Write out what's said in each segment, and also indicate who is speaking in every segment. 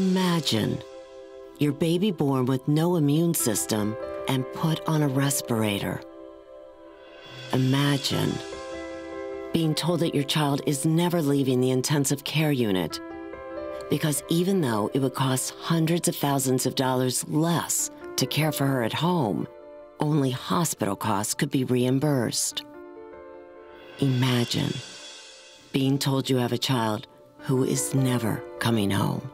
Speaker 1: Imagine your baby born with no immune system and put on a respirator. Imagine being told that your child is never leaving the intensive care unit because even though it would cost hundreds of thousands of dollars less to care for her at home, only hospital costs could be reimbursed. Imagine being told you have a child who is never coming home.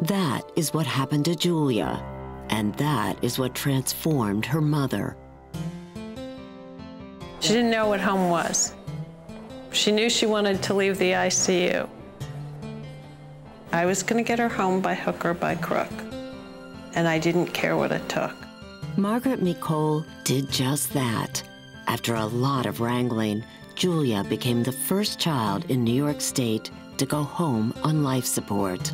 Speaker 1: That is what happened to Julia, and that is what transformed her mother.
Speaker 2: She didn't know what home was. She knew she wanted to leave the ICU. I was going to get her home by hook or by crook, and I didn't care what it took.
Speaker 1: Margaret Nicole did just that. After a lot of wrangling, Julia became the first child in New York State to go home on life support.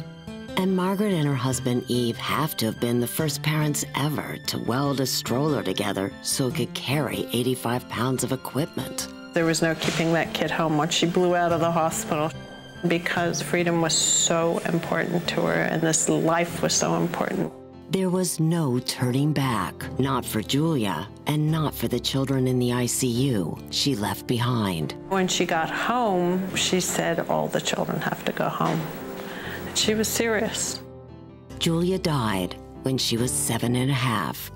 Speaker 1: And Margaret and her husband Eve have to have been the first parents ever to weld a stroller together so it could carry 85 pounds of equipment.
Speaker 2: There was no keeping that kid home once she blew out of the hospital because freedom was so important to her and this life was so important.
Speaker 1: There was no turning back, not for Julia and not for the children in the ICU she left behind.
Speaker 2: When she got home, she said all the children have to go home. And she was serious.
Speaker 1: Julia died when she was 7.5.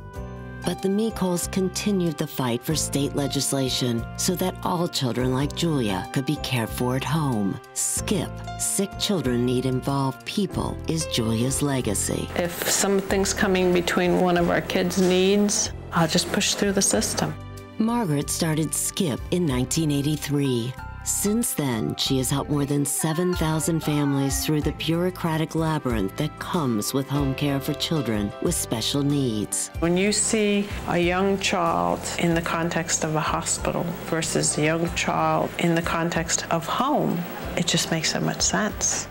Speaker 1: But the Micols continued the fight for state legislation so that all children like Julia could be cared for at home. SKIP, Sick Children Need Involved People, is Julia's legacy.
Speaker 2: If something's coming between one of our kids' needs, I'll just push through the system.
Speaker 1: Margaret started SKIP in 1983. Since then, she has helped more than 7,000 families through the bureaucratic labyrinth that comes with home care for children with special needs.
Speaker 2: When you see a young child in the context of a hospital versus a young child in the context of home, it just makes so much sense.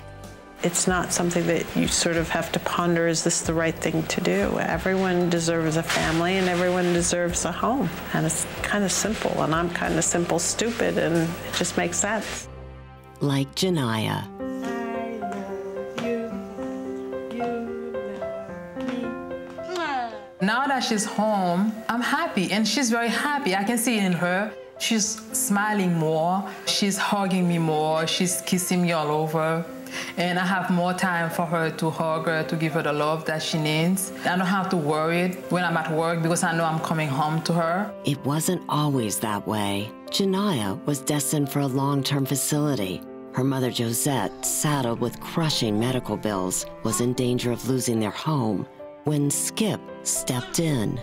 Speaker 2: It's not something that you sort of have to ponder, is this the right thing to do? Everyone deserves a family and everyone deserves a home. And it's kind of simple, and I'm kind of simple stupid, and it just makes sense.
Speaker 1: Like Janiyah.
Speaker 3: Now that she's home, I'm happy, and she's very happy. I can see it in her. She's smiling more, she's hugging me more, she's kissing me all over. And I have more time for her to hug her, to give her the love that she needs. I don't have to worry when I'm at work because I know I'm coming home to her.
Speaker 1: It wasn't always that way. Janiyah was destined for a long-term facility. Her mother, Josette, saddled with crushing medical bills, was in danger of losing their home when SKIP stepped in.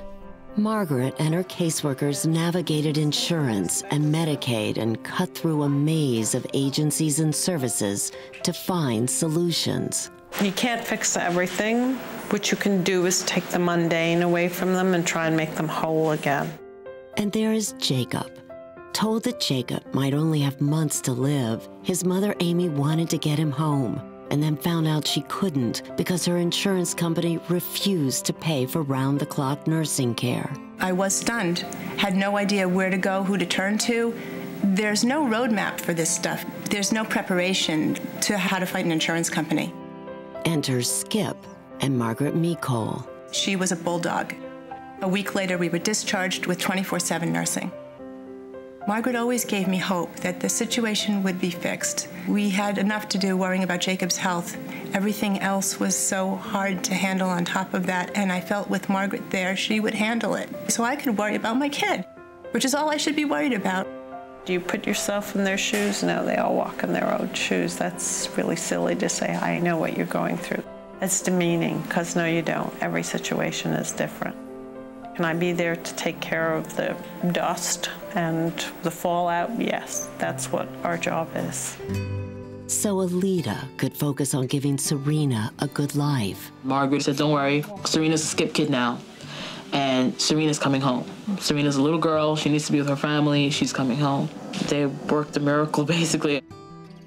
Speaker 1: Margaret and her caseworkers navigated insurance and Medicaid and cut through a maze of agencies and services to find solutions.
Speaker 2: You can't fix everything. What you can do is take the mundane away from them and try and make them whole again.
Speaker 1: And there is Jacob. Told that Jacob might only have months to live, his mother Amy wanted to get him home, and then found out she couldn't because her insurance company refused to pay for round-the-clock nursing care.
Speaker 4: I was stunned, had no idea where to go, who to turn to. There's no roadmap for this stuff. There's no preparation to how to fight an insurance company.
Speaker 1: Enters SKIP and Margaret Nicole.
Speaker 4: She was a bulldog. A week later, we were discharged with 24/7 nursing. Margaret always gave me hope that the situation would be fixed. We had enough to do worrying about Jacob's health. Everything else was so hard to handle on top of that, and I felt with Margaret there, she would handle it. So I could worry about my kid, which is all I should be worried about.
Speaker 2: Do you put yourself in their shoes? No, they all walk in their own shoes. That's really silly to say, I know what you're going through. It's demeaning, because no, you don't. Every situation is different. Can I be there to take care of the dust and the fallout? Yes, that's what our job is.
Speaker 1: So Alita could focus on giving Serena a good life.
Speaker 5: Margaret said, don't worry, Serena's a SKIP kid now, and Serena's coming home. Serena's a little girl, she needs to be with her family, she's coming home. They worked a miracle, basically.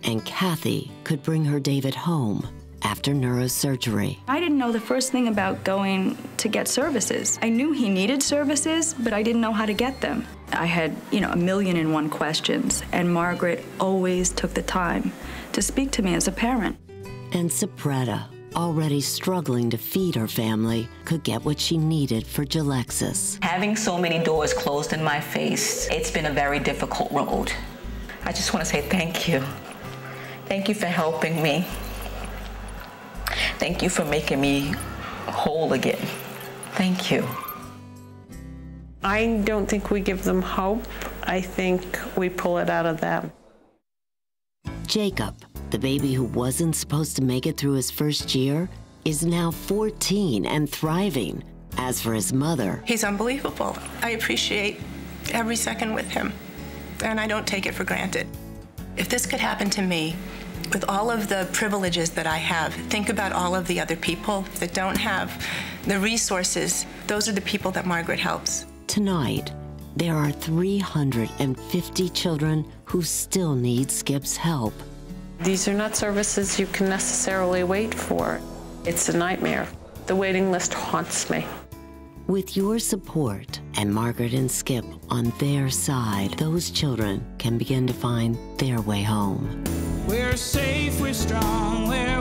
Speaker 1: And Kathy could bring her David home after neurosurgery.
Speaker 6: I didn't know the first thing about going to get services. I knew he needed services, but I didn't know how to get them. I had, 1,000,001 questions, and Margaret always took the time to speak to me as a parent.
Speaker 1: And Sabretta already struggling to feed her family, could get what she needed for Jalexis.
Speaker 7: Having so many doors closed in my face, it's been a very difficult road. I just want to say thank you. Thank you for helping me. Thank you for making me whole again. Thank you.
Speaker 2: I don't think we give them hope. I think we pull it out of them.
Speaker 1: Jacob, the baby who wasn't supposed to make it through his first year, is now 14 and thriving. As for his mother,
Speaker 4: He's unbelievable. I appreciate every second with him, and I don't take it for granted. If this could happen to me, with all of the privileges that I have, think about all of the other people that don't have the resources. Those are the people that Margaret helps.
Speaker 1: tonight, there are 350 children who still need Skip's help.
Speaker 2: These are not services you can necessarily wait for. It's a nightmare. The waiting list haunts me.
Speaker 1: With your support and Margaret and Skip on their side, those children can begin to find their way home.
Speaker 8: We're safe, we're strong, we're